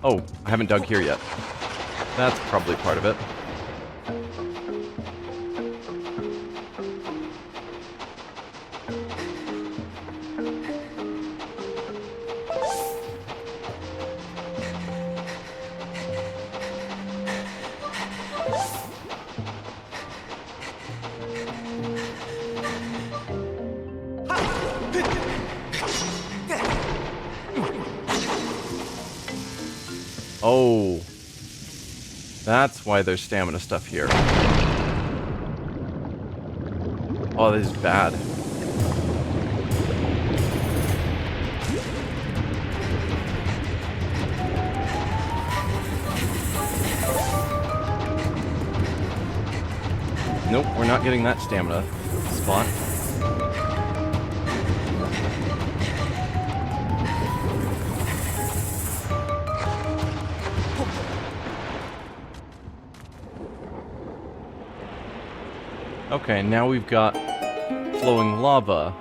Oh, I haven't dug here yet. That's probably part of it. Oh, that's why there's stamina stuff here. Oh, this is bad. Nope, we're not getting that stamina spot. Okay, now we've got flowing lava.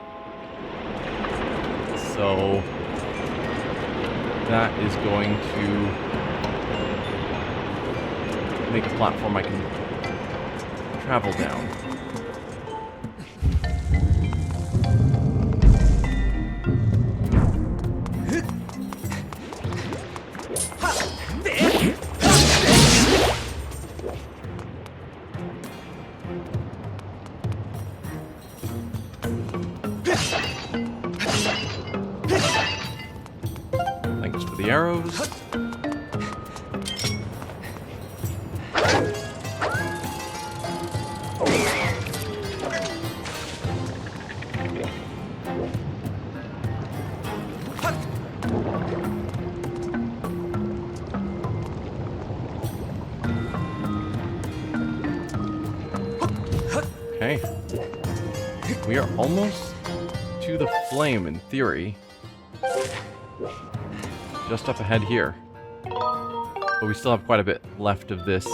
So that is going to make a platform I can travel down. Thanks for the arrows. Okay. We are almost to the flame, in theory. Just up ahead here. But we still have quite a bit left of this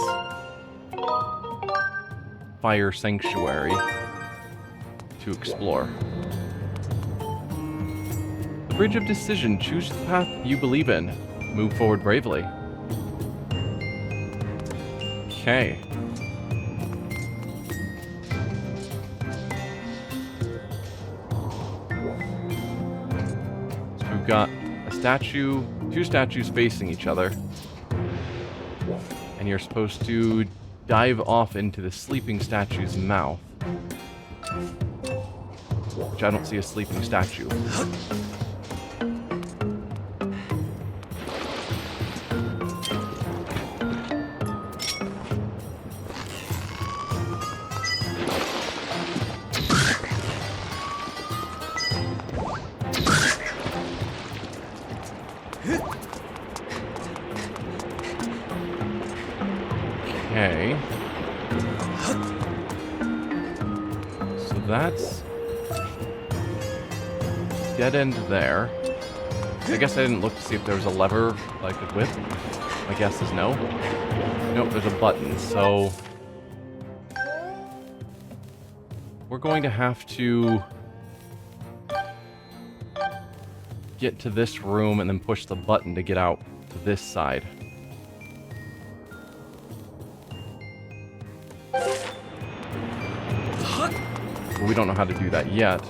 fire sanctuary to explore. The Bridge of Decision. Choose the path you believe in. Move forward bravely. Okay. So we've got a statue, two statues facing each other. And you're supposed to dive off into the sleeping statue's mouth. Which I don't see a sleeping statue. Okay. So that's dead end there. I guess I didn't look to see if there was a lever I could whip. My guess is no. Nope, there's a button, so we're going to have to get to this room and then push the button to get out to this side. But we don't know how to do that yet.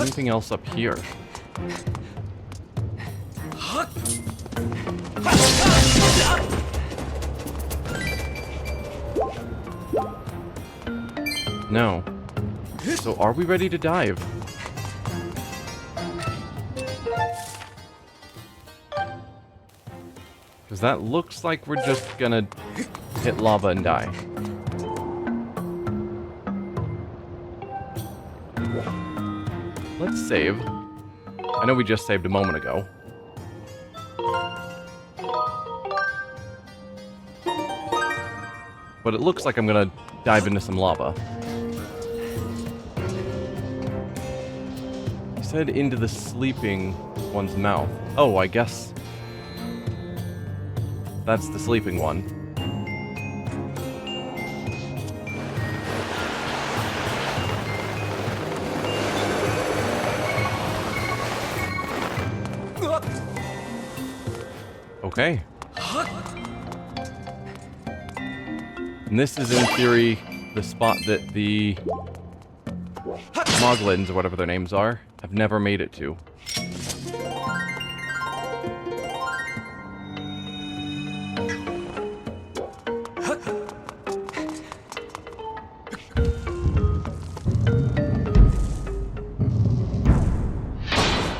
Anything else up here? No. So are we ready to dive? Because that looks like we're just gonna hit lava and die. Let's save. I know we just saved a moment ago. But it looks like I'm gonna dive into some lava. He said into the sleeping one's mouth. Oh, I guess that's the sleeping one. Okay. And this is, in theory, the spot that the Moglins, or whatever their names are, have never made it to.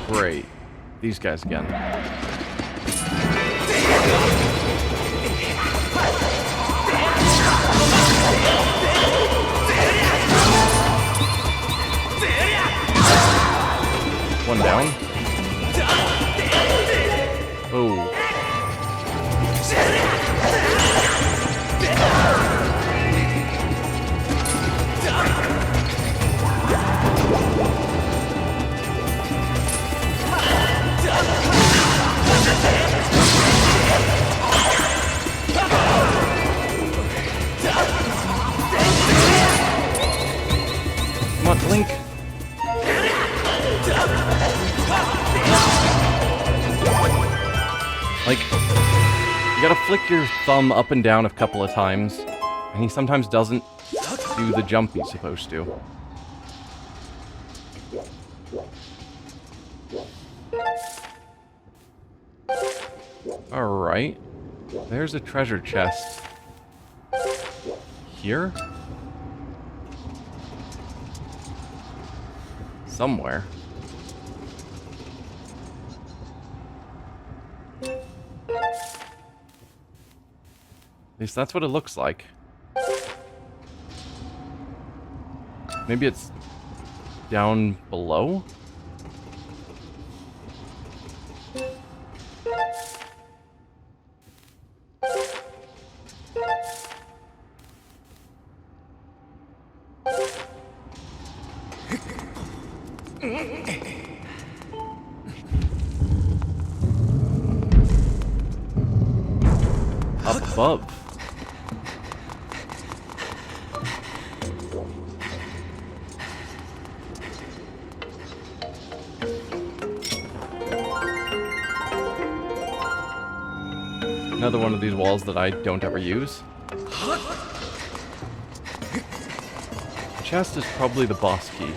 Great. These guys again. One down. Oh. Come on, Link. Like, you gotta flick your thumb up and down a couple of times, and he sometimes doesn't do the jump he's supposed to. Alright. There's a treasure chest. Here? Somewhere. At least that's what it looks like. Maybe it's down below? Up above. Another one of these walls that I don't ever use. The chest is probably the boss key.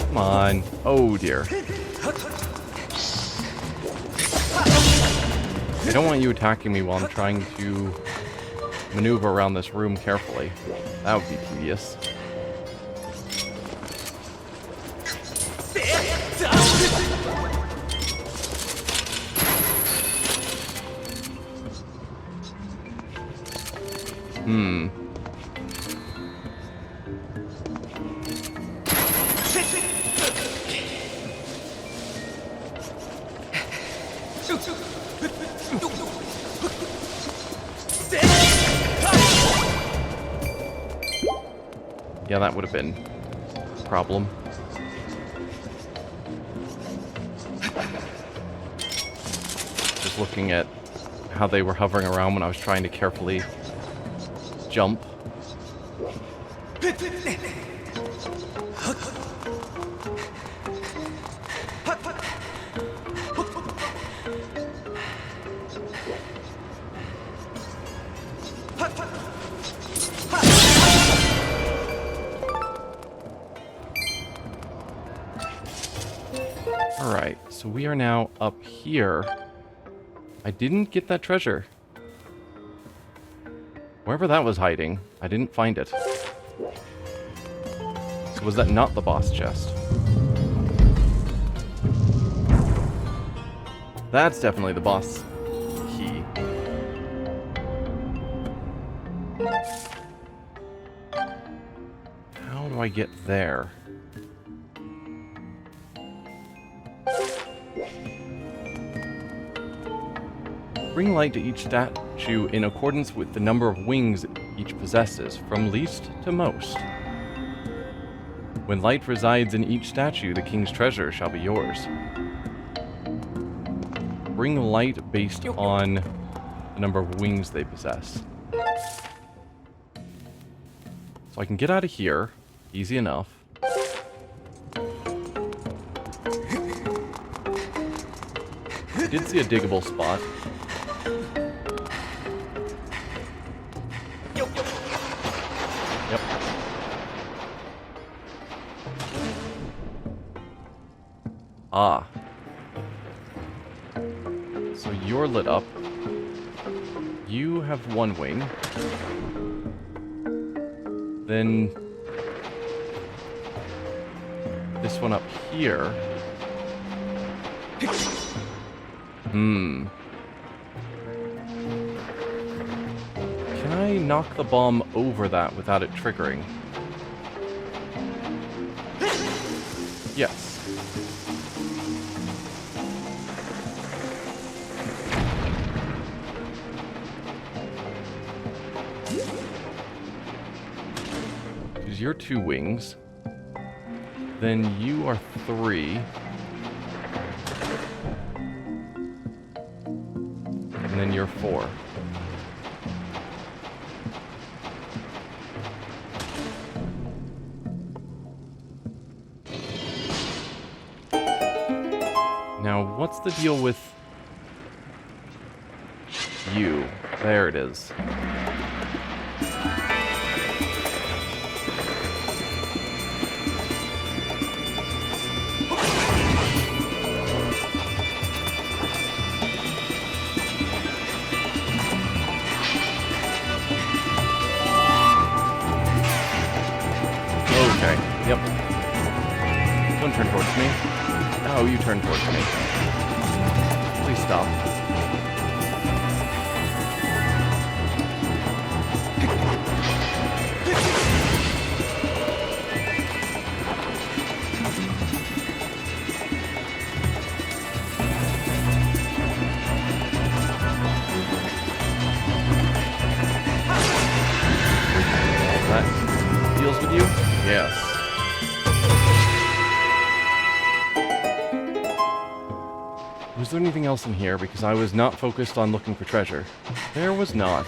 Come on. Oh dear. I don't want you attacking me while I'm trying to maneuver around this room carefully. That would be tedious. Yeah, that would have been a problem. Just looking at how they were hovering around when I was trying to carefully jump. Alright, so we are now up here. I didn't get that treasure. Wherever that was hiding, I didn't find it. So was that not the boss chest? That's definitely the boss key. How do I get there? Bring light to each statue in accordance with the number of wings each possesses, from least to most. When light resides in each statue, the king's treasure shall be yours. Bring light based on the number of wings they possess. So I can get out of here, easy enough. I did see a diggable spot. Yep. Ah. So you're lit up. You have one wing. Then this one up here. Can I knock the bomb over that without it triggering? Yes. Because you're 2 wings. Then you are 3. And then you're 4. Now, what's the deal with you? There it is. Okay, yep. Don't turn towards me. Oh, you turn towards me. Please stop. That deals with you? Yes. Was there anything else in here? Because I was not focused on looking for treasure. There was not.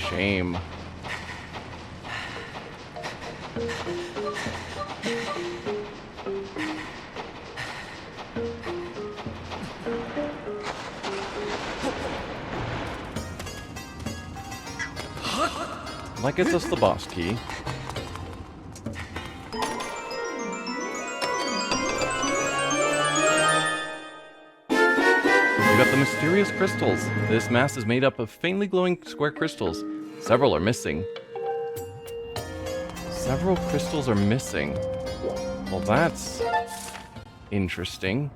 Shame. That gets us the boss key. We got the mysterious crystals. This mass is made up of faintly glowing square crystals. Several are missing. Several crystals are missing. Well, that's interesting.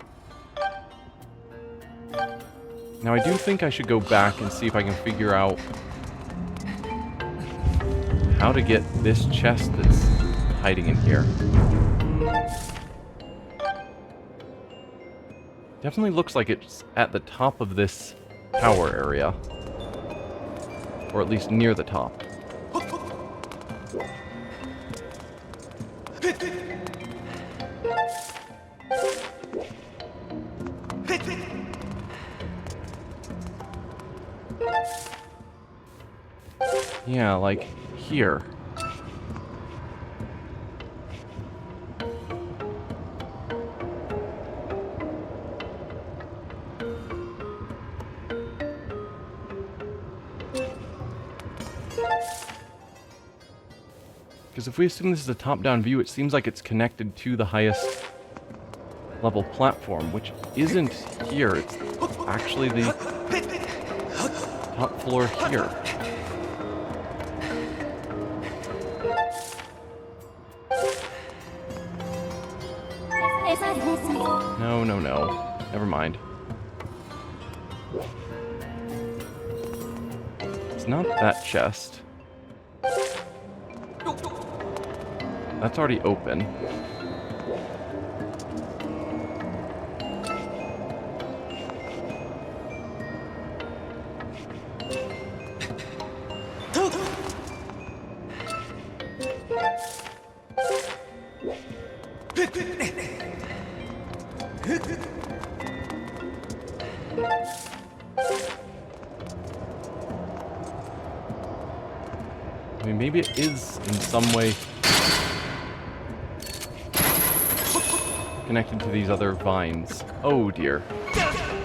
Now, I do think I should go back and see if I can figure out how to get this chest that's hiding in here. Definitely looks like it's at the top of this tower area. Or at least near the top. Yeah, like here. Because if we assume this is a top-down view, it seems like it's connected to the highest level platform, which isn't here. It's actually the top floor here. No, no, no. Never mind. It's not that chest. That's already open. I mean, maybe it is in some way connected to these other vines. Oh dear.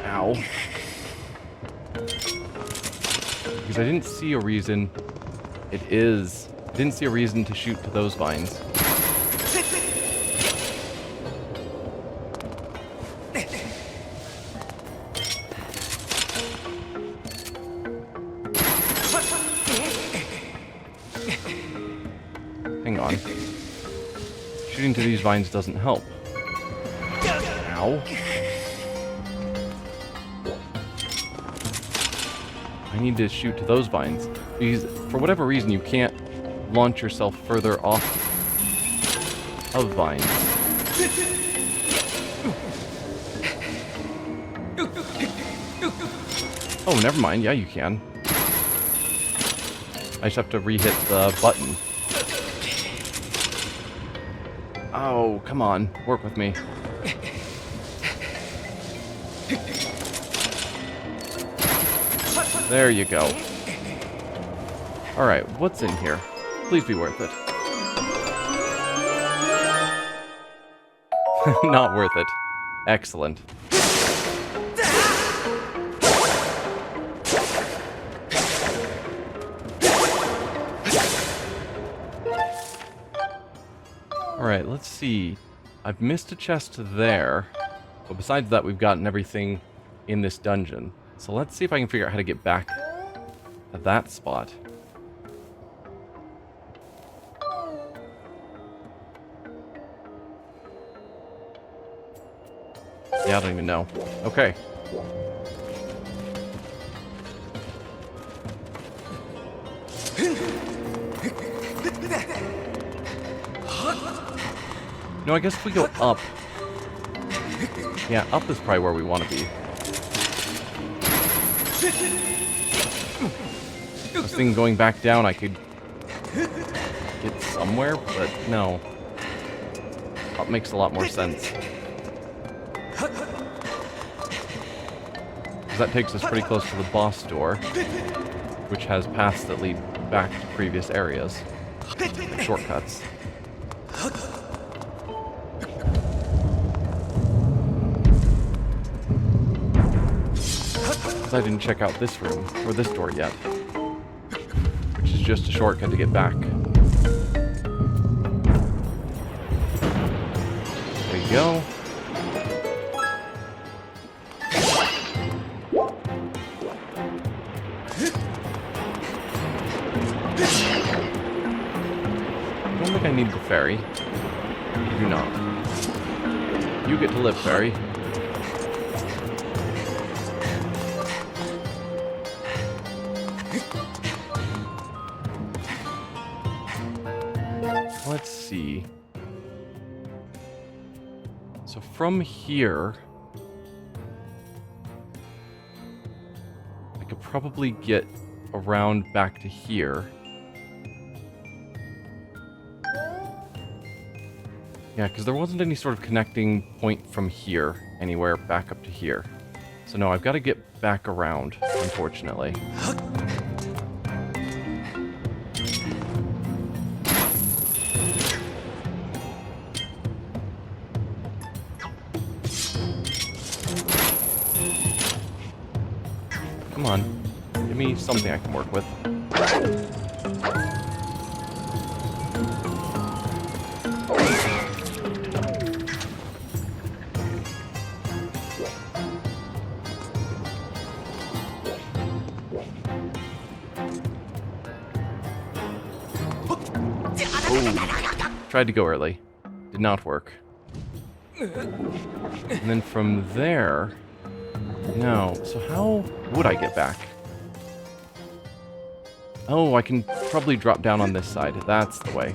Ow. Because I didn't see a reason. I didn't see a reason to shoot to those vines. Hang on. Shooting to these vines doesn't help. Ow. I need to shoot to those vines. Because for whatever reason you can't launch yourself further off of vines. Oh, never mind. Yeah, you can. I just have to re-hit the button. Oh, come on. Work with me. There you go. Alright, what's in here? Please be worth it. Not worth it. Excellent. Alright, let's see. I've missed a chest there. But besides that, we've gotten everything in this dungeon. So let's see if I can figure out how to get back to that spot. Yeah, I don't even know. Okay. No, I guess if we go up... Yeah, up is probably where we want to be. I was thinking going back down I could get somewhere, but no. Up makes a lot more sense. That takes us pretty close to the boss door, which has paths that lead back to previous areas. Shortcuts. I didn't check out this room, or this door yet, which is just a shortcut to get back. There you go. I don't think I need the fairy. I do not. You get to live, fairy. Let's see. So from here, I could probably get around back to here. Yeah, because there wasn't any sort of connecting point from here anywhere back up to here. So no, I've got to get back around, unfortunately. Come on, give me something I can work with. Tried to go early. Did not work. And then from there... No. So how would I get back? Oh, I can probably drop down on this side. That's the way.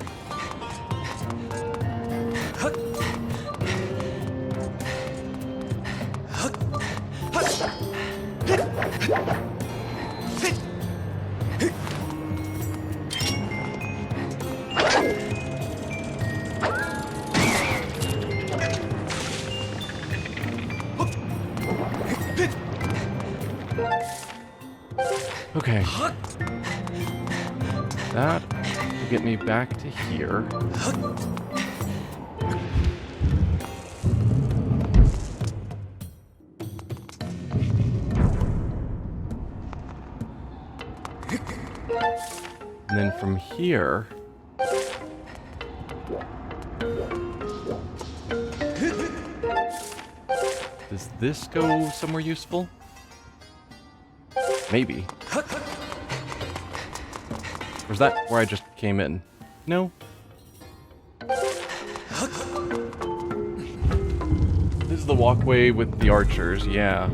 Okay. That will get me back to here. And then from here... Does this go somewhere useful? Maybe. Or is that where I just came in? No? This is the walkway with the archers, yeah.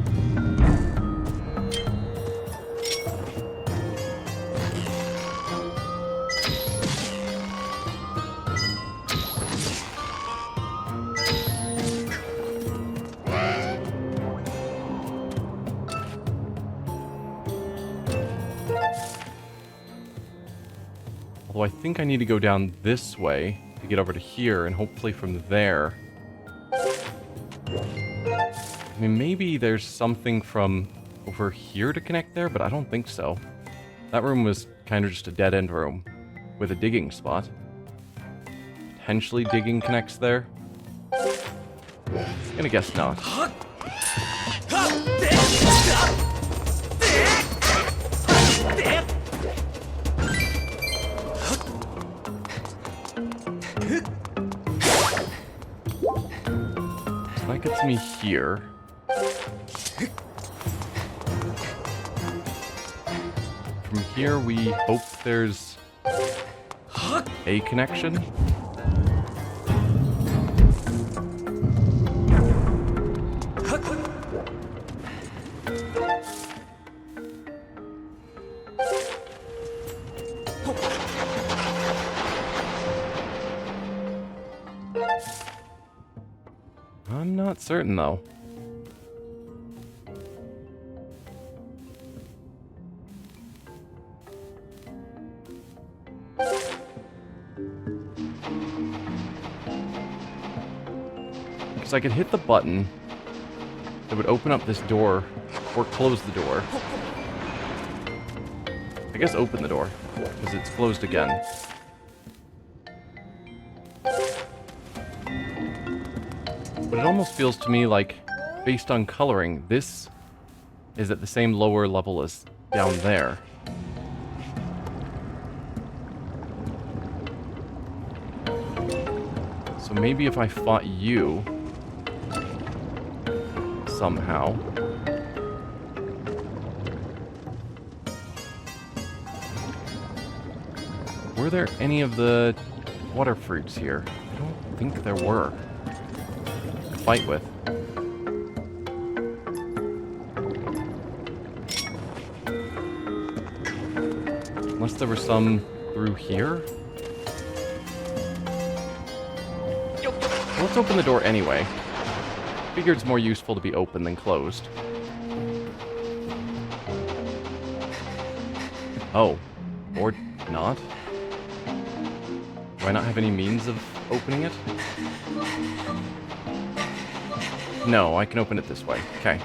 Although I think I need to go down this way to get over to here, and hopefully from there... I mean, maybe there's something from over here to connect there, but I don't think so. That room was kind of just a dead-end room with a digging spot. Potentially digging connects there. I'm gonna guess not. So that gets me here. From here, we hope there's a connection. I'm not certain, though. Because I could hit the button that would open up this door, or close the door. I guess open the door, because it's closed again. But it almost feels to me like, based on coloring, this is at the same lower level as down there. So maybe if I fought you somehow. Were there any of the water fruits here? I don't think there were. To fight with. Unless there were some through here? Well, let's open the door anyway. Figure it's more useful to be open than closed. Oh. Or not? Do I not have any means of opening it? No, I can open it this way. Okay.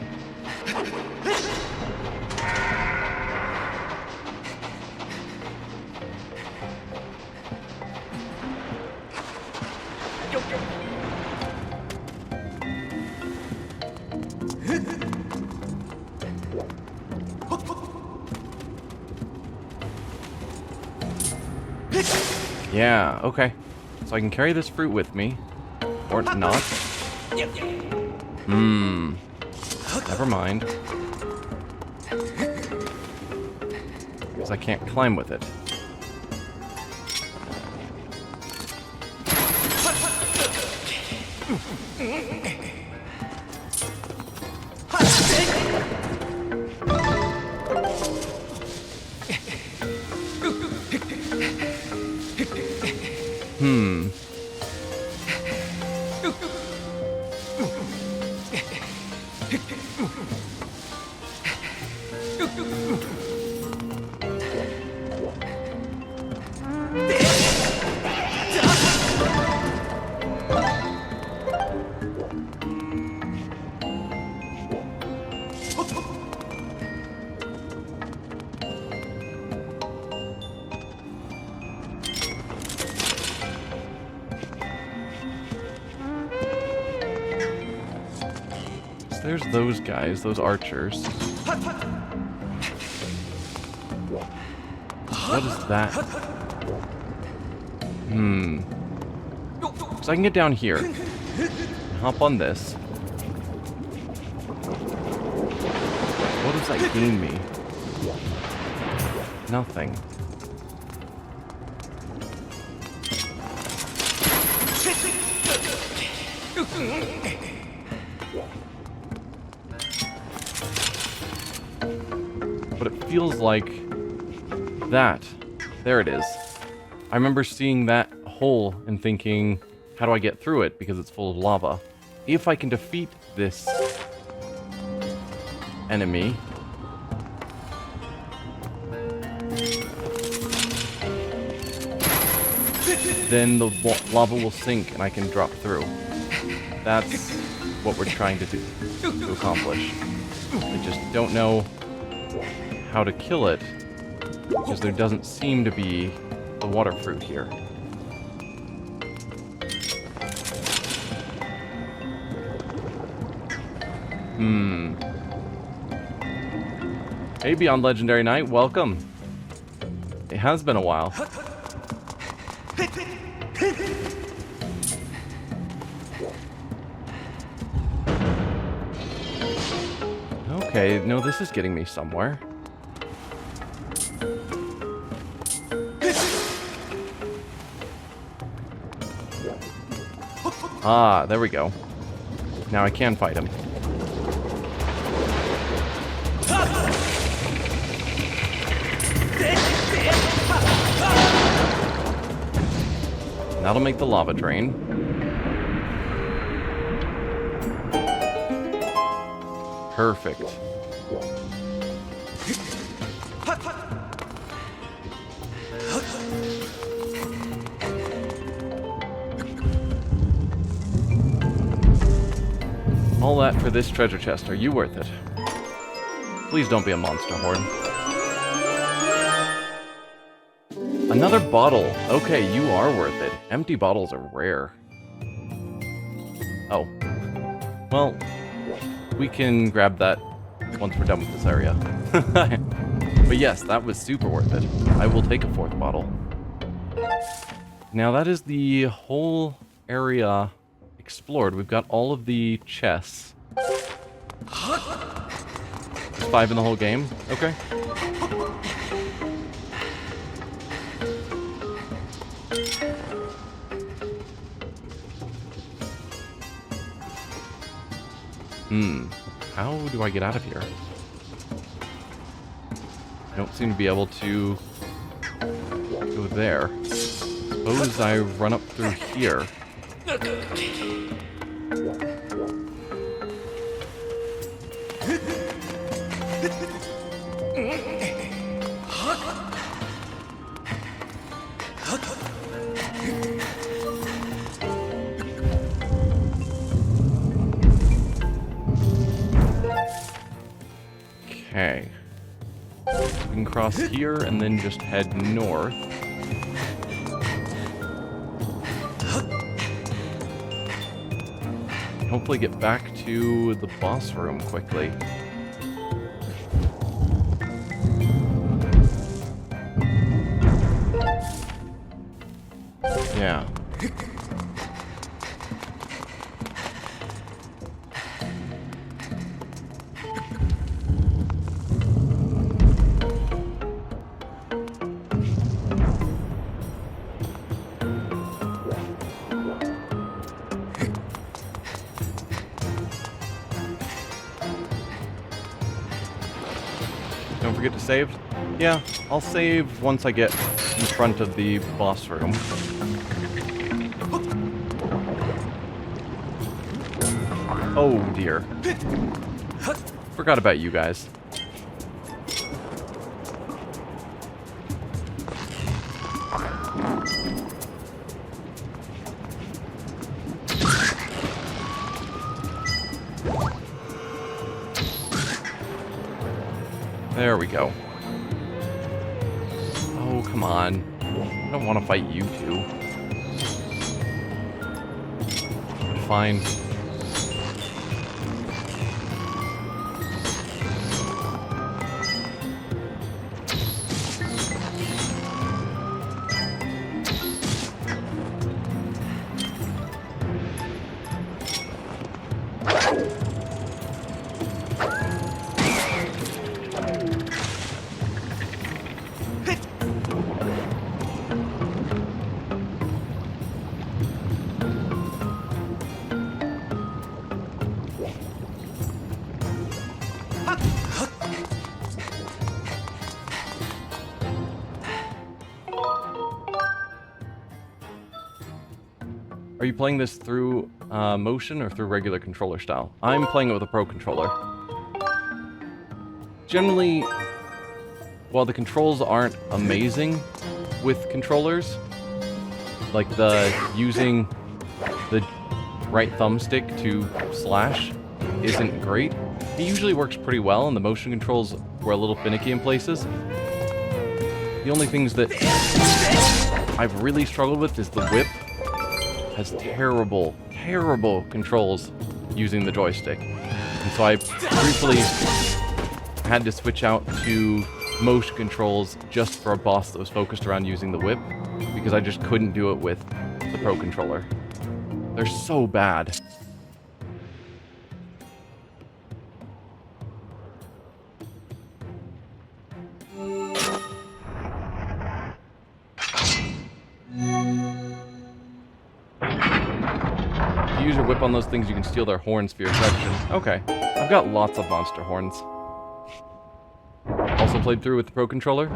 Yeah, okay. So I can carry this fruit with me. Or not. Never mind. Because I can't climb with it. There's those guys, those archers. What is that? So I can get down here. Hop on this. What does that gain me? Nothing. But it feels like that. There it is. I remember seeing that hole and thinking, how do I get through it? Because it's full of lava. If I can defeat this enemy, then the lava will sink and I can drop through. That's what we're trying to do, to accomplish. I just don't know how to kill it, because there doesn't seem to be the water fruit here. Hey, Beyond Legendary Knight, welcome. It has been a while. Okay, no, this is getting me somewhere. Ah, there we go. Now I can fight him. That'll make the lava drain. Perfect. All that for this treasure chest. Are you worth it? Please don't be a monster horde. Another bottle. Okay, you are worth it. Empty bottles are rare. Oh. Well, we can grab that once we're done with this area. But yes, that was super worth it. I will take a 4th bottle. Now that is the whole area explored. We've got all of the chests. There's 5 in the whole game? Okay. How do I get out of here? I don't seem to be able to go there. Suppose I run up through here. Okay. We can cross here and then just head north. Hopefully get back to the boss room quickly. Yeah. Don't forget to save? Yeah, I'll save once I get in front of the boss room. Oh dear. Forgot about you guys. There we go. Oh, come on. I don't want to fight you two. Fine. you playing this through motion or through regular controller style? I'm playing it with a Pro Controller. Generally, while the controls aren't amazing with controllers, like using the right thumbstick to slash isn't great, it usually works pretty well, and the motion controls were a little finicky in places. The only things that I've really struggled with is the whip has terrible, terrible controls using the joystick. And so I briefly had to switch out to motion controls just for a boss that was focused around using the whip, because I just couldn't do it with the Pro Controller. They're so bad. If you use your whip on those things, you can steal their horns for your section. Okay, I've got lots of monster horns. Also played through with the Pro Controller. Cool.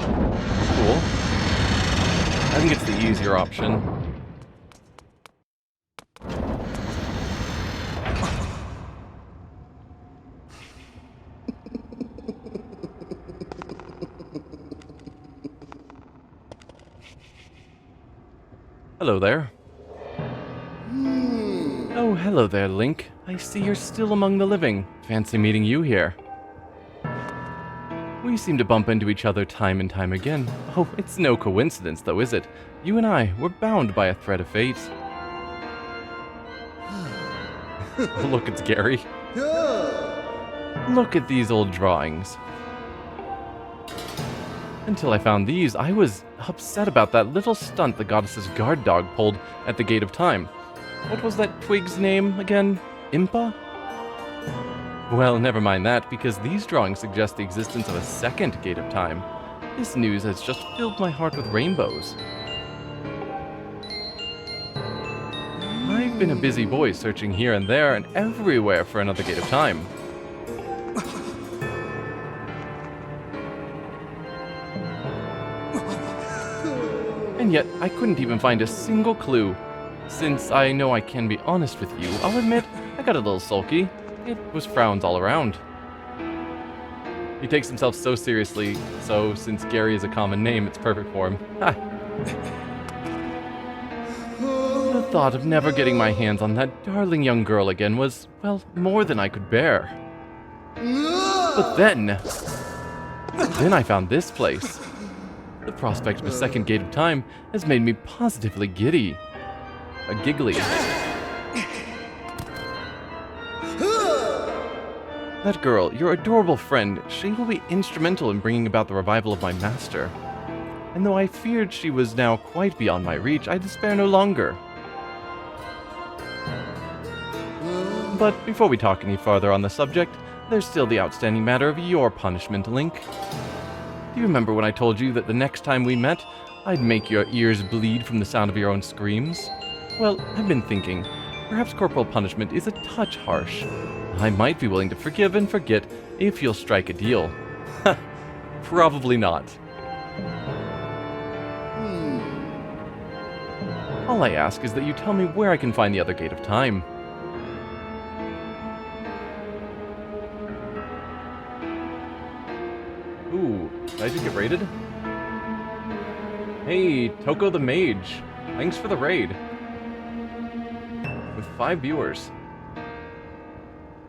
I think it's the easier option. Hello there. Oh, hello there, Link. I see you're still among the living. Fancy meeting you here. We seem to bump into each other time and time again. Oh, it's no coincidence, though, is it? You and I, we're bound by a thread of fate. Look, it's Gary. Look at these old drawings. Until I found these, I was upset about that little stunt the goddess's guard dog pulled at the Gate of Time. What was that twig's name again? Impa? Well, never mind that, because these drawings suggest the existence of a second Gate of Time. This news has just filled my heart with rainbows. I've been a busy boy searching here and there and everywhere for another Gate of Time. And yet, I couldn't even find a single clue. Since I know I can be honest with you, I'll admit I got a little sulky. It was frowns all around. He takes himself so seriously, so since Gary is a common name, it's perfect for him. Ha! The thought of never getting my hands on that darling young girl again was, well, more than I could bear. But then I found this place. The prospect of a second Gate of Time has made me positively giddy. Giggly. That girl, your adorable friend, she will be instrumental in bringing about the revival of my master. And though I feared she was now quite beyond my reach, I despair no longer. But before we talk any farther on the subject, there's still the outstanding matter of your punishment, Link. Do you remember when I told you that the next time we met, I'd make your ears bleed from the sound of your own screams? Well, I've been thinking, perhaps corporal punishment is a touch harsh. I might be willing to forgive and forget if you'll strike a deal. Probably not. All I ask is that you tell me where I can find the other Gate of Time. Ooh, did I just get raided? Hey, Toko the Mage. Thanks for the raid. With 5 viewers.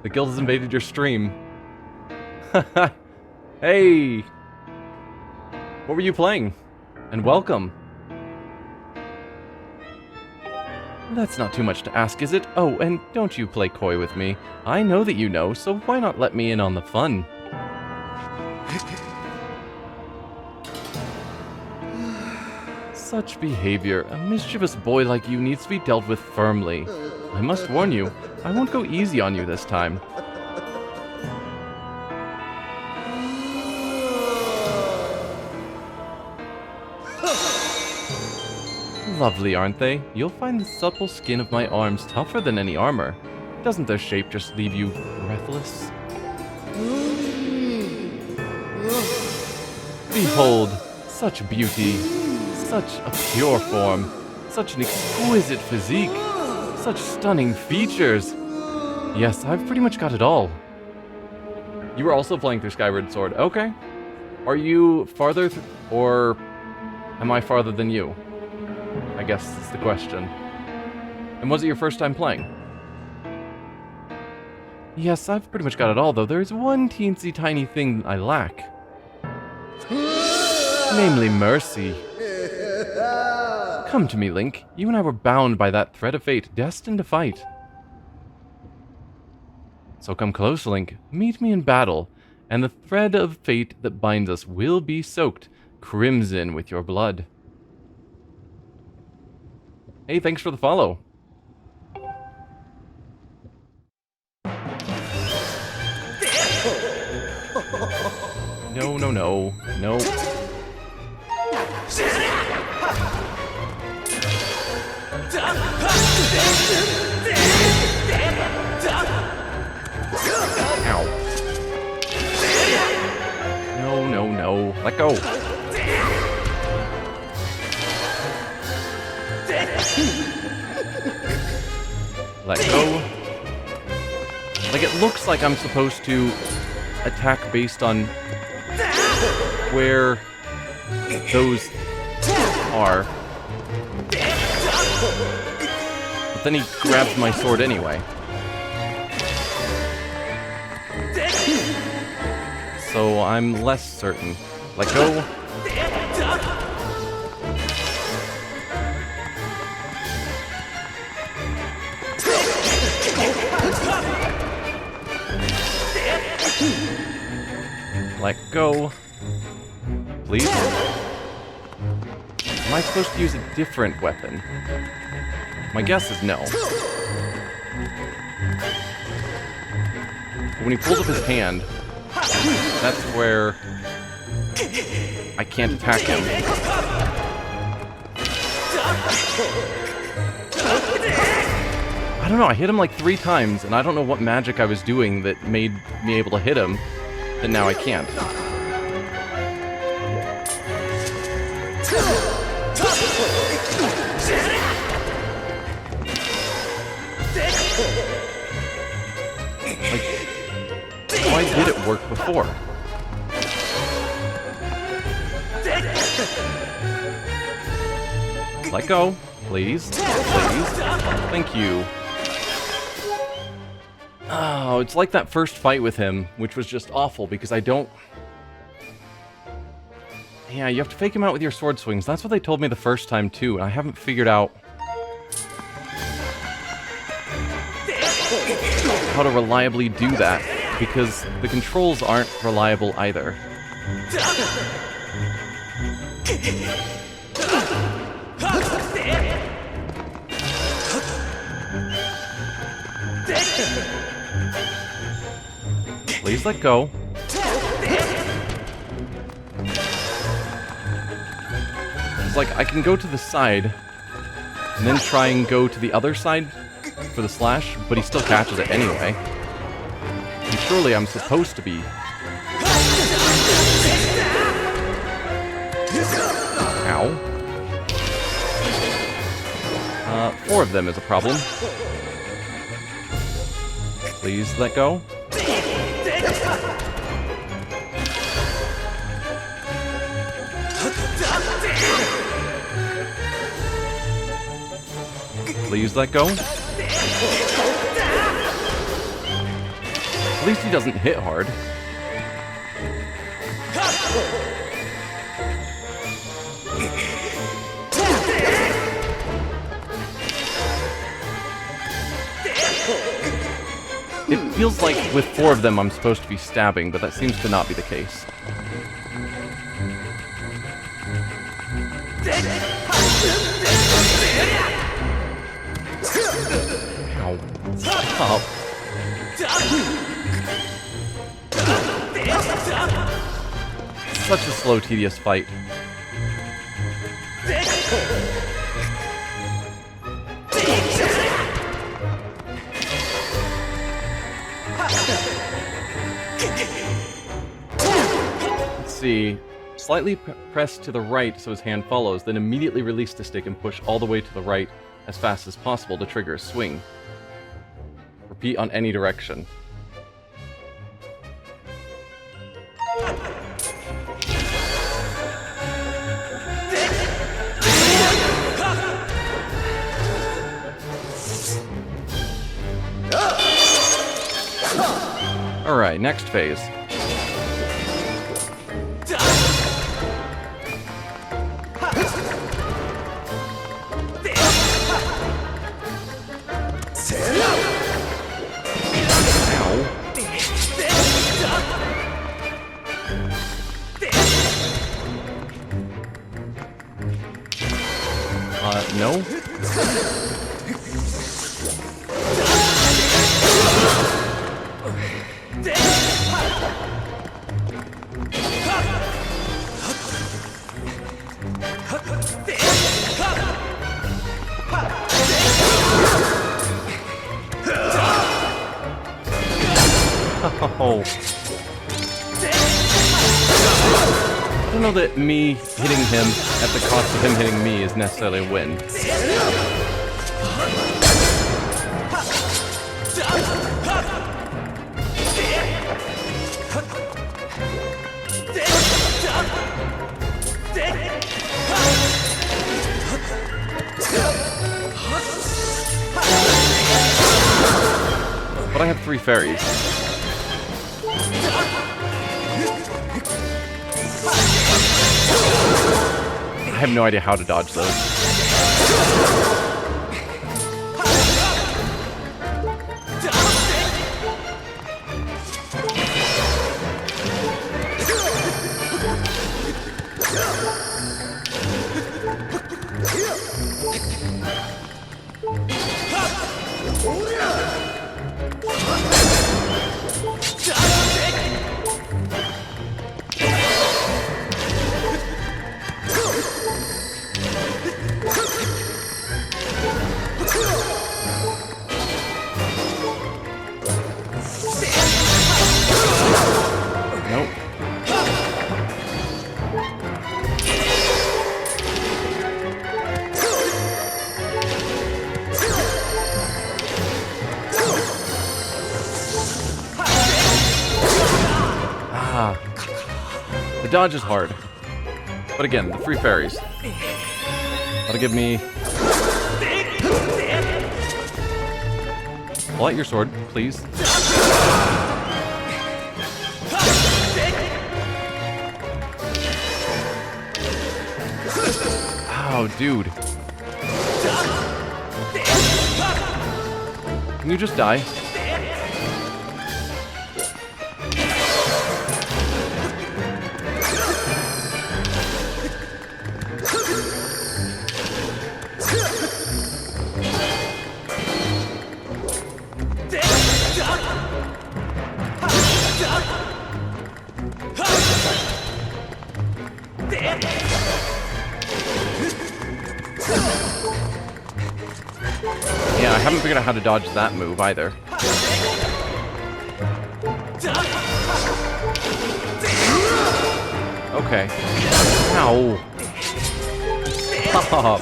The guild has invaded your stream. Hey! What were you playing? And welcome. That's not too much to ask, is it? Oh, and don't you play coy with me. I know that you know, so why not let me in on the fun? Such behavior. A mischievous boy like you needs to be dealt with firmly. I must warn you, I won't go easy on you this time. Lovely, aren't they? You'll find the supple skin of my arms tougher than any armor. Doesn't their shape just leave you breathless? Behold, such beauty, such a pure form, such an exquisite physique, Such stunning features! Yes, I've pretty much got it all. You were also playing through Skyward Sword. Okay. Are you farther, or am I farther than you? I guess is the question. And was it your first time playing? Yes, I've pretty much got it all, though there's one teensy tiny thing I lack. Namely mercy. Come to me, Link. You and I were bound by that thread of fate, destined to fight. So come close, Link. Meet me in battle, and the thread of fate that binds us will be soaked crimson with your blood. Hey, thanks for the follow. No, no, no. No. Ow. No, no, no. Let go. Let go. Like, it looks like I'm supposed to attack based on where those are. But then he grabs my sword anyway. So I'm less certain. Let go. Let go. Please? Am I supposed to use a different weapon? My guess is no. But when he pulls up his hand, that's where I can't attack him. I don't know, I hit him like 3 times, and I don't know what magic I was doing that made me able to hit him, and now I can't. Like, why did it work before? Let go, please. Please. Thank you. Oh, it's like that first fight with him, which was just awful because I don't... Yeah, you have to fake him out with your sword swings. That's what they told me the first time too, and I haven't figured out how to reliably do that, because the controls aren't reliable either. Please let go. It's like I can go to the side and then try and go to the other side for the slash, but he still catches it anyway. And surely I'm supposed to be... Ow. 4 of them is a problem. Please let go. Please let go. At least he doesn't hit hard. It feels like with 4 of them I'm supposed to be stabbing, but that seems to not be the case. Ow. Stop. Such a slow, tedious fight. Let's see. Slightly press to the right so his hand follows, then immediately release the stick and push all the way to the right as fast as possible to trigger a swing. Repeat on any direction. Alright, next phase. No? Oh. I don't know that me hitting him at the cost of him hitting me is necessarily a win. But I have 3 fairies. I have no idea how to dodge those. Dodge is hard. But again, the free fairies. That'll give me... Pull out your sword, please. Oh, dude. Can you just die? Yeah, I haven't figured out how to dodge that move either. Okay. Ow. Stop.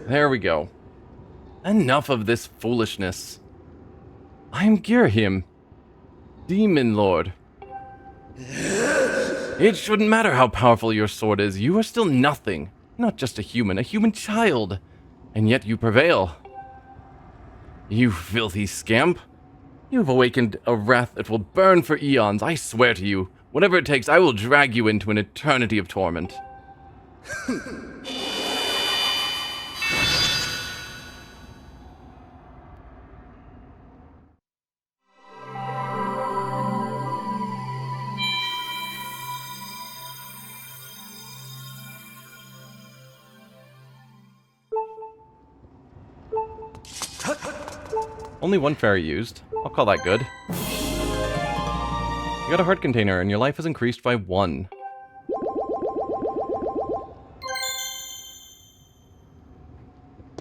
There we go. Enough of this foolishness. I am Ghirahim, Demon Lord. It shouldn't matter how powerful your sword is, you are still nothing. Not just a human child. And yet you prevail. You filthy scamp. You've awakened a wrath that will burn for eons, I swear to you. Whatever it takes, I will drag you into an eternity of torment. Only 1 fairy used. I'll call that good. You got a heart container, and your life is increased by 1.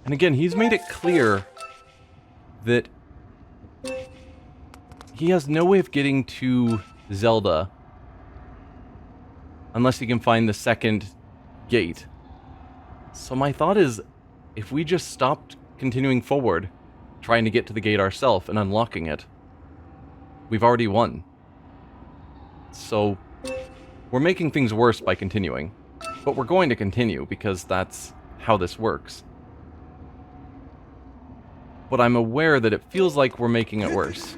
And again, he's made it clear that he has no way of getting to Zelda unless he can find the second gate. So my thought is, if we just stopped continuing forward, trying to get to the gate ourselves and unlocking it, we've already won. So we're making things worse by continuing. But we're going to continue because that's how this works. But I'm aware that it feels like we're making it worse.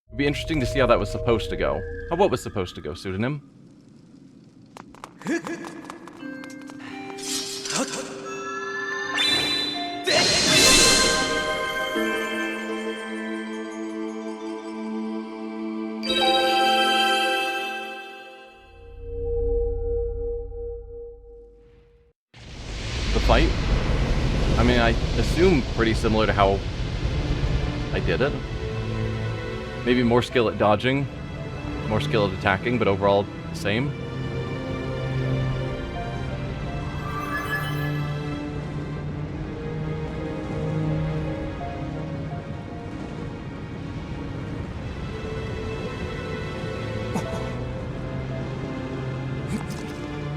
It'd be interesting to see how that was supposed to go. How what was supposed to go, Pseudonym? The fight? I mean, I assume pretty similar to how I did it. Maybe more skill at dodging, more skill at attacking, but overall the same.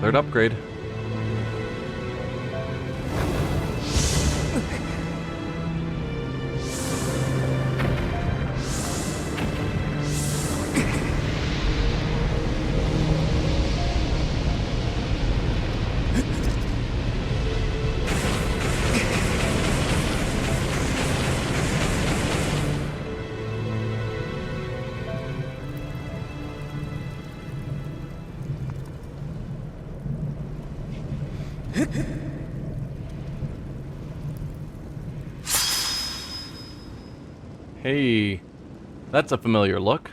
Third upgrade. Hey, that's a familiar look.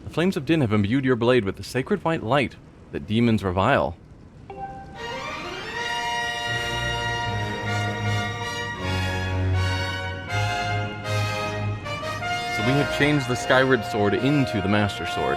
The flames of Din have imbued your blade with the sacred white light that demons revile. So we have changed the Skyward sword into the Master Sword.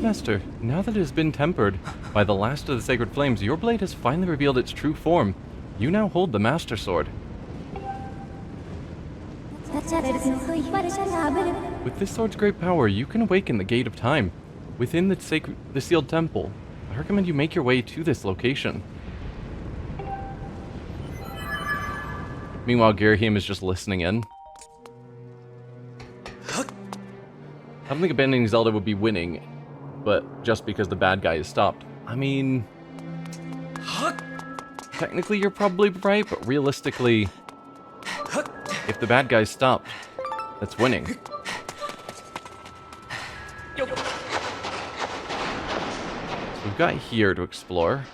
Master, now that it has been tempered by the last of the sacred flames, your blade has finally revealed its true form. You now hold the Master Sword. With this sword's great power, you can awaken the Gate of Time within the sealed temple. I recommend you make your way to this location. Meanwhile, Ghirahim is just listening in. I don't think abandoning Zelda would be winning, but just because the bad guy is stopped. I mean, technically you're probably right, but realistically, if the bad guy's stopped, that's winning. So we've got here to explore.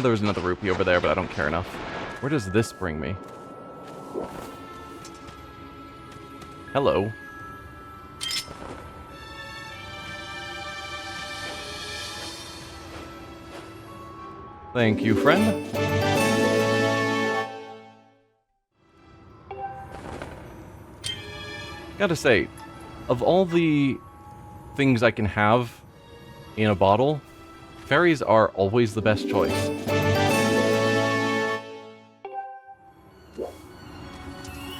There was another rupee over there, but I don't care enough. Where does this bring me? Hello. Thank you, friend. Gotta say, of all the things I can have in a bottle, fairies are always the best choice.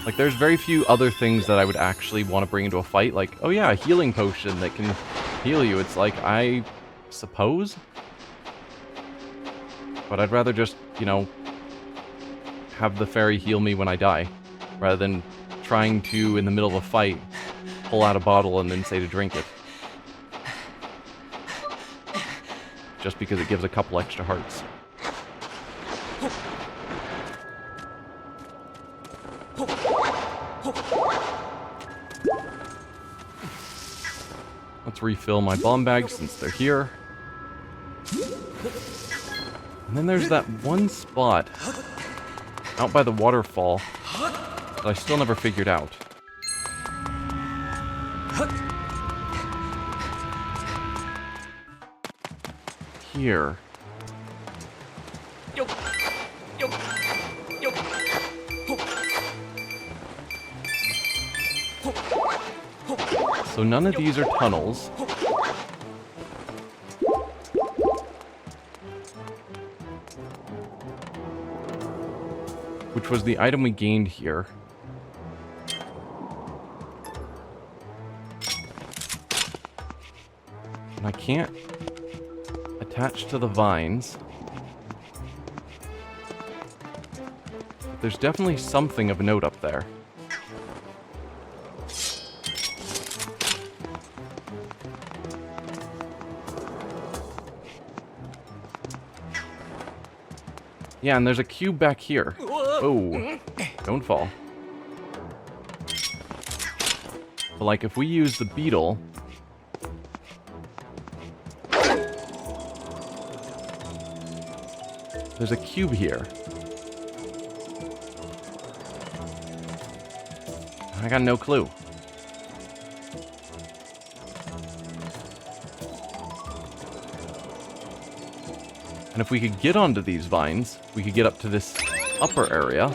Like, there's very few other things that I would actually want to bring into a fight. Like, oh yeah, a healing potion that can heal you. It's like, I suppose? But I'd rather just, you know, have the fairy heal me when I die, rather than trying to, in the middle of a fight, pull out a bottle and then say to drink it. Just because it gives a couple extra hearts. Let's refill my bomb bags since they're here. And then there's that one spot out by the waterfall that I still never figured out. Here. So none of these are tunnels. Which was the item we gained here. And I can't attach to the vines. But there's definitely something of note up there. Yeah, and there's a cube back here. Oh, don't fall. But like, if we use the beetle... There's a cube here. I got no clue. And if we could get onto these vines, we could get up to this upper area.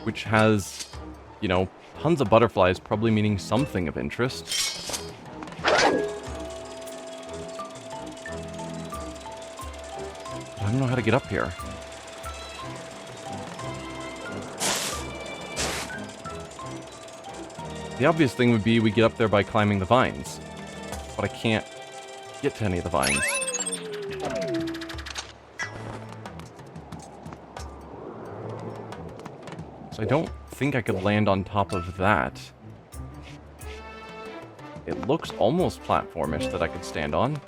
Which has, you know, tons of butterflies, probably meaning something of interest. But I don't know how to get up here. The obvious thing would be we get up there by climbing the vines. But I can't get to any of the vines. So I don't think I could land on top of that. It looks almost platformish that I could stand on.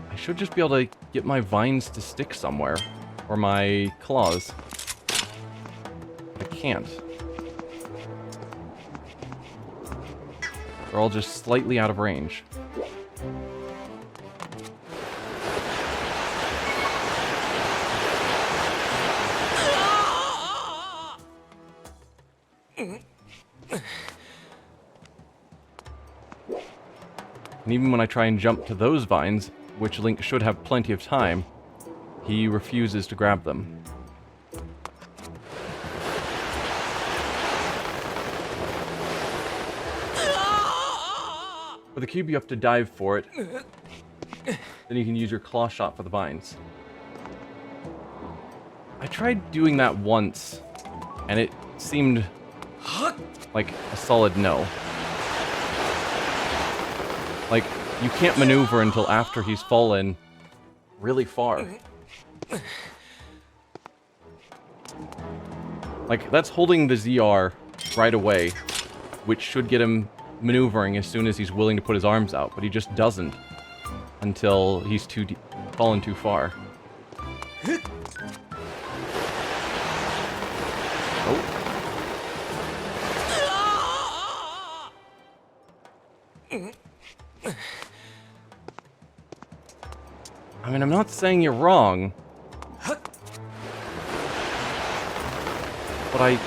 I should just be able to get my vines to stick somewhere. Or my claws. But I can't. They're all just slightly out of range. And even when I try and jump to those vines, which Link should have plenty of time, he refuses to grab them. With the cube, you have to dive for it. Then you can use your claw shot for the vines. I tried doing that once, and it seemed like a solid no. Like, you can't maneuver until after he's fallen really far. Like, that's holding the ZR right away, which should get him maneuvering as soon as he's willing to put his arms out, but he just doesn't until he's fallen too far. Oh. I mean, I'm not saying you're wrong, but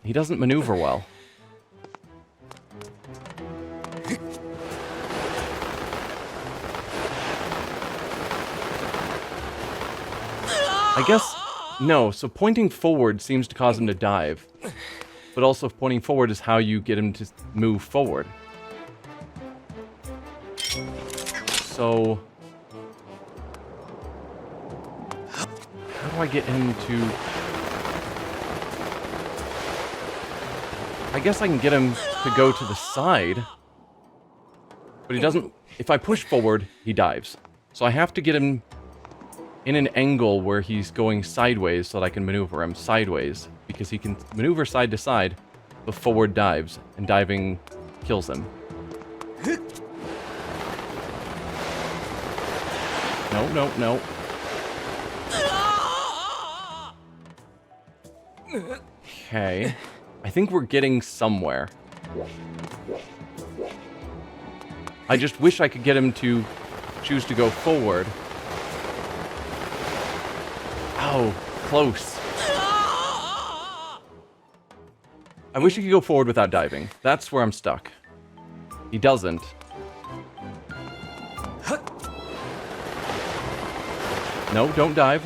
he doesn't maneuver well. I guess, no, so pointing forward seems to cause him to dive, but also pointing forward is how you get him to move forward. So, how do I get him to... I guess I can get him to go to the side, but he doesn't... If I push forward, he dives. So I have to get him in an angle where he's going sideways so that I can maneuver him sideways, because he can maneuver side to side, but forward dives, and diving kills him. No, no, no. Okay. I think we're getting somewhere. I just wish I could get him to choose to go forward. Oh, close. I wish he could go forward without diving. That's where I'm stuck. He doesn't. No, don't dive.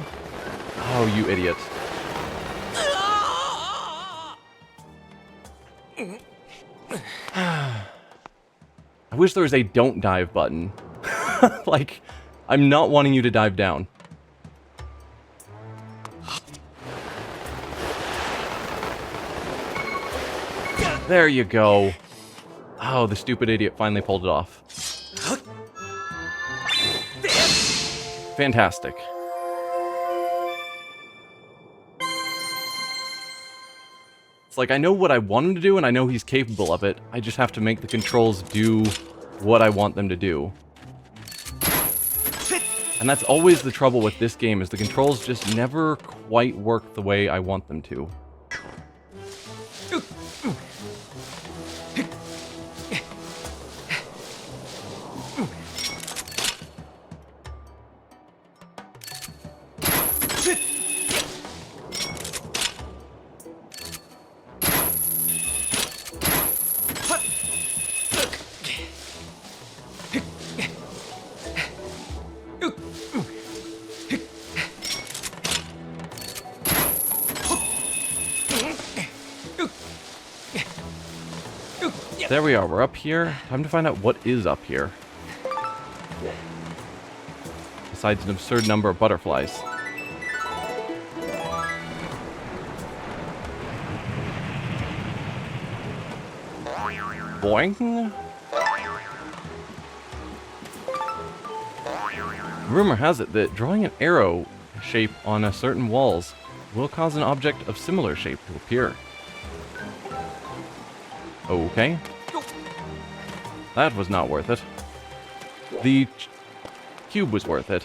Oh, you idiot. I wish there was a don't dive button. Like, I'm not wanting you to dive down. There you go. Oh, the stupid idiot finally pulled it off. Fantastic. It's like, I know what I want him to do, and I know he's capable of it. I just have to make the controls do what I want them to do. And that's always the trouble with this game, is the controls just never quite work the way I want them to. There we are, we're up here. Time to find out what is up here. Besides an absurd number of butterflies. Boing! Rumor has it that drawing an arrow shape on a certain walls will cause an object of similar shape to appear. Okay. That was not worth it. The cube was worth it.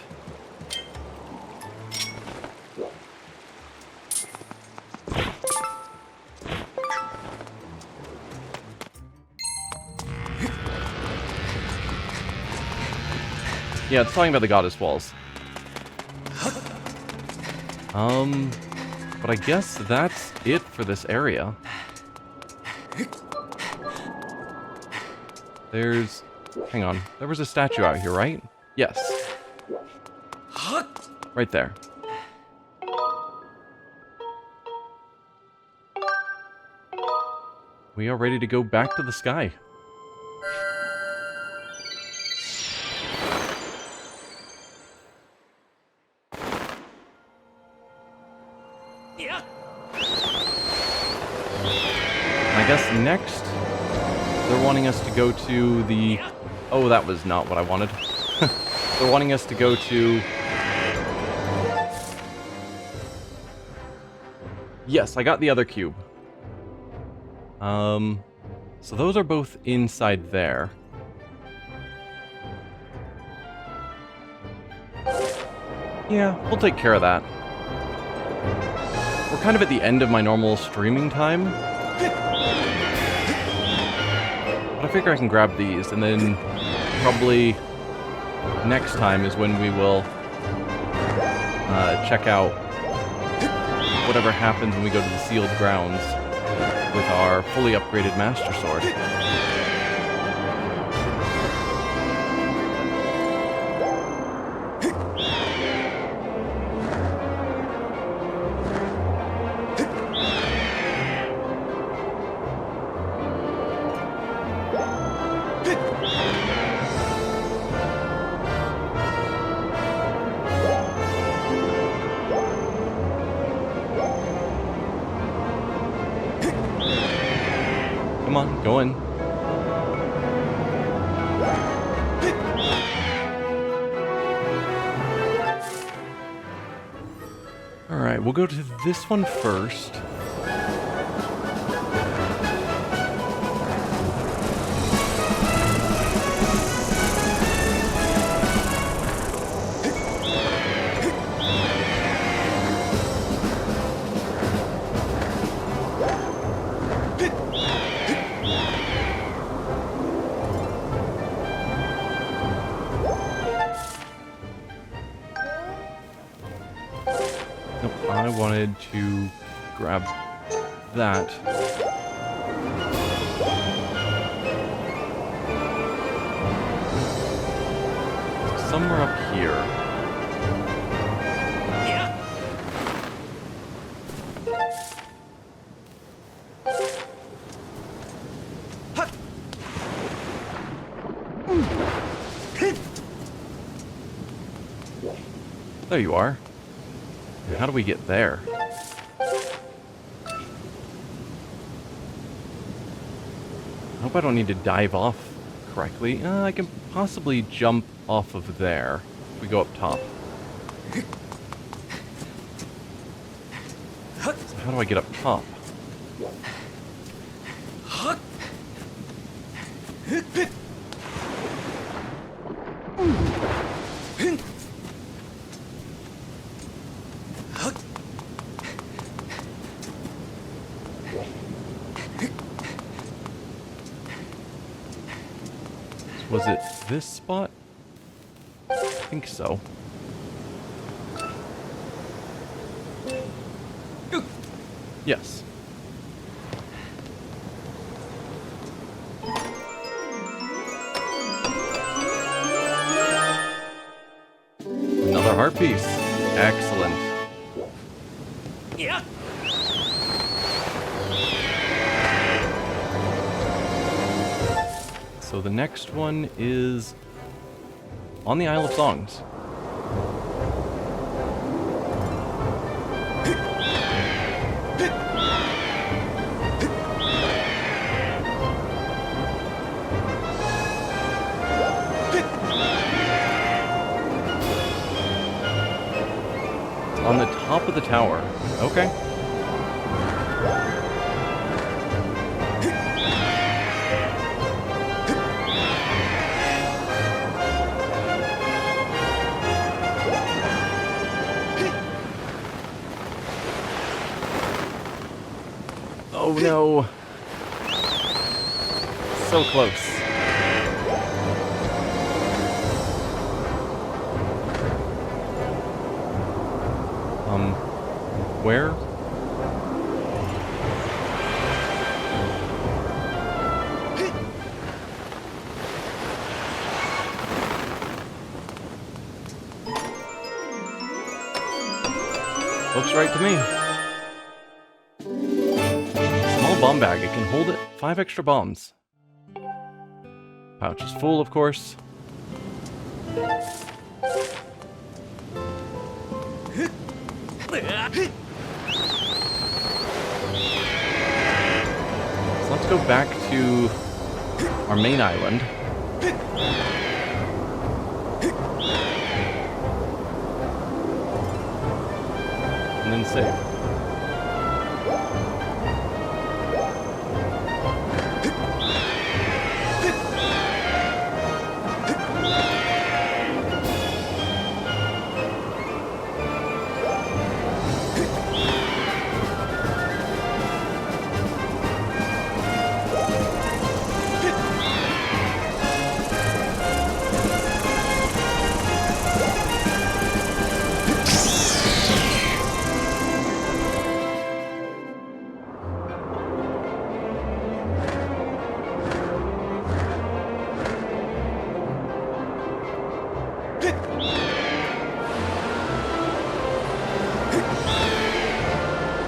Yeah, it's talking about the goddess walls. But I guess that's it for this area. There's... hang on. There was a statue out here, right? Yes. Right there. We are ready to go back to the sky. I guess next... they're wanting us to go to the... oh, that was not what I wanted. They're wanting us to go to... yes, I got the other cube. So those are both inside there. Yeah, we'll take care of that. We're kind of at the end of my normal streaming time. But I figure I can grab these, and then probably next time is when we will check out whatever happens when we go to the sealed grounds with our fully upgraded Master Sword. Come on, go in. Alright, we'll go to this one first. Nope, I wanted to grab that. Somewhere up here. There you are. How do we get there? I hope I don't need to dive off correctly. I can possibly jump off of there if we go up top. So how do I get up top? Was it this spot? I think so. Yes. Another heart piece. Excellent. Yeah. So the next one is on the Isle of Songs. It's on the top of the tower. Okay. Oh no. So close. Where? Looks right to me. Bomb bag. It can hold it 5 extra bombs. Pouch is full, of course. So let's go back to our main island. And then save.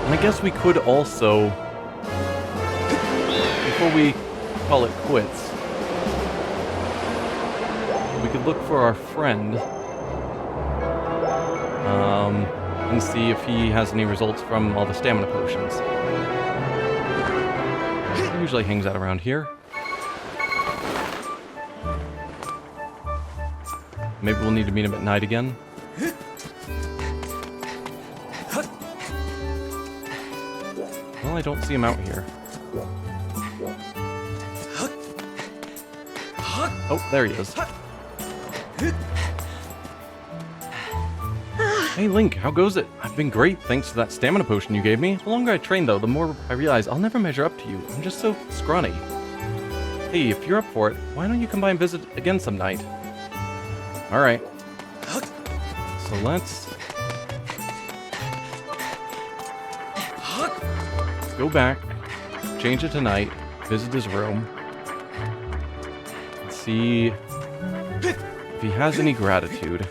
I guess we could also, before we call it quits, we could look for our friend and see if he has any results from all the stamina potions. He usually hangs out around here. Maybe we'll need to meet him at night again. Well, I don't see him out here. Oh, there he is. Hey Link, how goes it? I've been great thanks to that stamina potion you gave me. The longer I train though, the more I realize I'll never measure up to you. I'm just so scrawny. Hey, if you're up for it, why don't you come by and visit again some night? Alright. So let's Go back, change it tonight, visit his room, and see if he has any gratitude.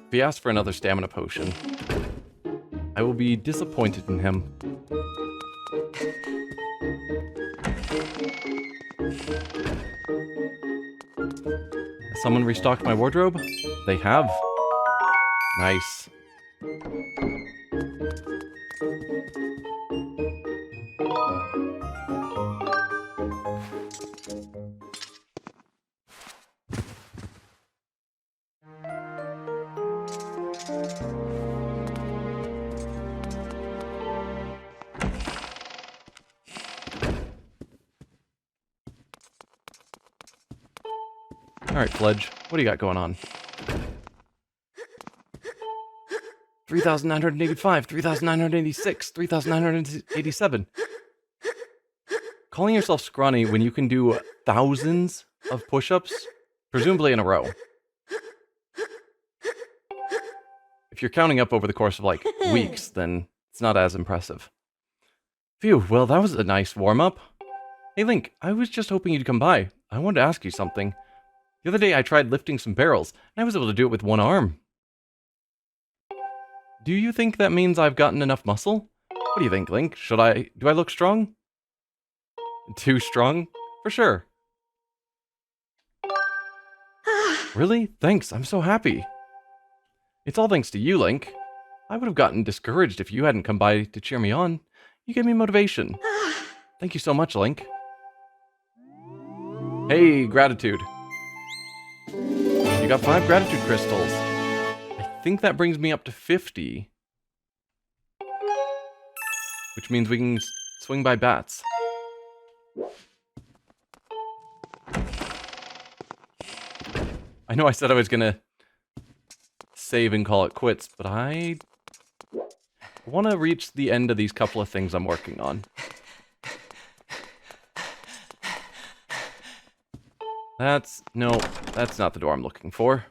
If he asks for another stamina potion, I will be disappointed in him. Has someone restocked my wardrobe? They have. Nice. Alright, Fledge, what do you got going on? 3,985, 3,986, 3,987. Calling yourself scrawny when you can do thousands of push-ups, presumably in a row. If you're counting up over the course of, like, weeks, then it's not as impressive. Phew, well, that was a nice warm-up. Hey, Link, I was just hoping you'd come by. I wanted to ask you something. The other day I tried lifting some barrels, and I was able to do it with one arm. Do you think that means I've gotten enough muscle? What do you think, Link? Do I look strong? Too strong? For sure. Really? Thanks, I'm so happy. It's all thanks to you, Link. I would have gotten discouraged if you hadn't come by to cheer me on. You gave me motivation. Thank you so much, Link. Hey, gratitude. You got 5 gratitude crystals. I think that brings me up to 50. Which means we can swing by bats. I know I said I was gonna save and call it quits, but I want to reach the end of these couple of things I'm working on. No, that's not the door I'm looking for.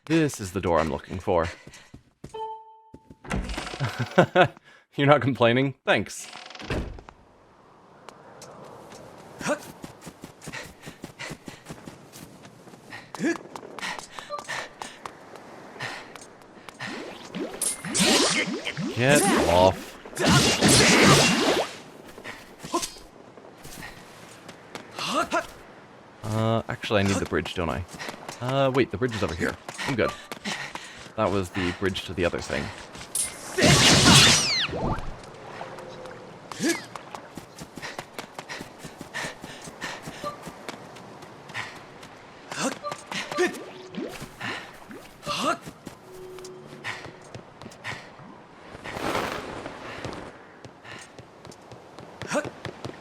This is the door I'm looking for. You're not complaining? Thanks. Get off. Actually, I need the bridge, don't I? Wait, the bridge is over here. I'm good. That was the bridge to the other thing.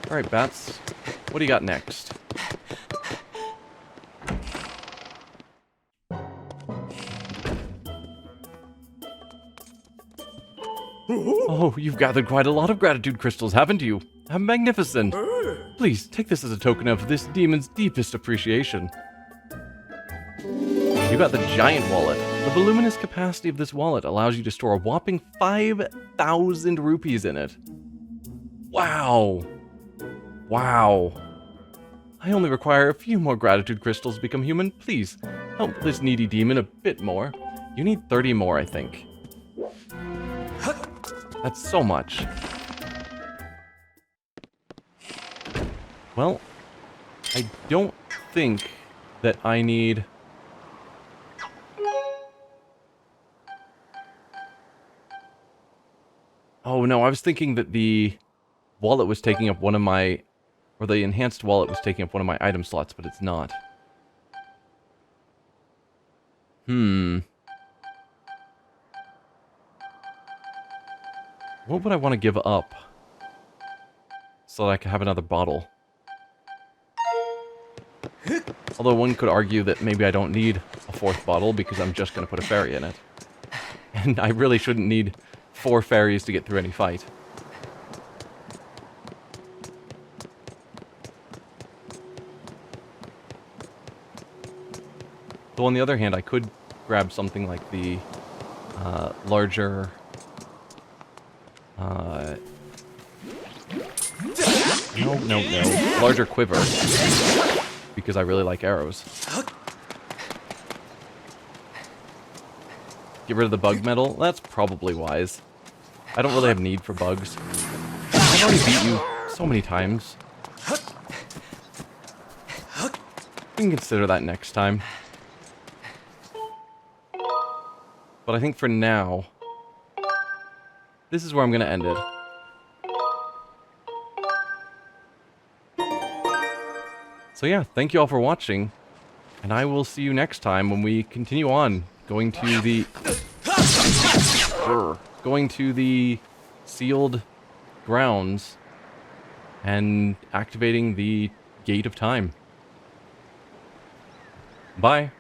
Alright, bats. What do you got next? Oh, you've gathered quite a lot of gratitude crystals, haven't you? How magnificent! Please, take this as a token of this demon's deepest appreciation. You got the giant wallet. The voluminous capacity of this wallet allows you to store a whopping 5,000 rupees in it. Wow! Wow. I only require a few more gratitude crystals to become human. Please, help this needy demon a bit more. You need 30 more, I think. That's so much. Well, I don't think that I need... Oh no, I was thinking that the wallet was taking up one of my... Or the enhanced wallet was taking up one of my item slots, but it's not. What would I want to give up? So that I could have another bottle. Although one could argue that maybe I don't need a 4th bottle because I'm just going to put a fairy in it. And I really shouldn't need 4 fairies to get through any fight. Though on the other hand, I could grab something like the larger... no. Larger quiver. Because I really like arrows. Get rid of the bug metal? That's probably wise. I don't really have need for bugs. I've already beat you so many times. We can consider that next time. But I think for now, this is where I'm going to end it. So yeah, thank you all for watching, and I will see you next time when we continue on, going to the sealed grounds and activating the Gate of Time. Bye.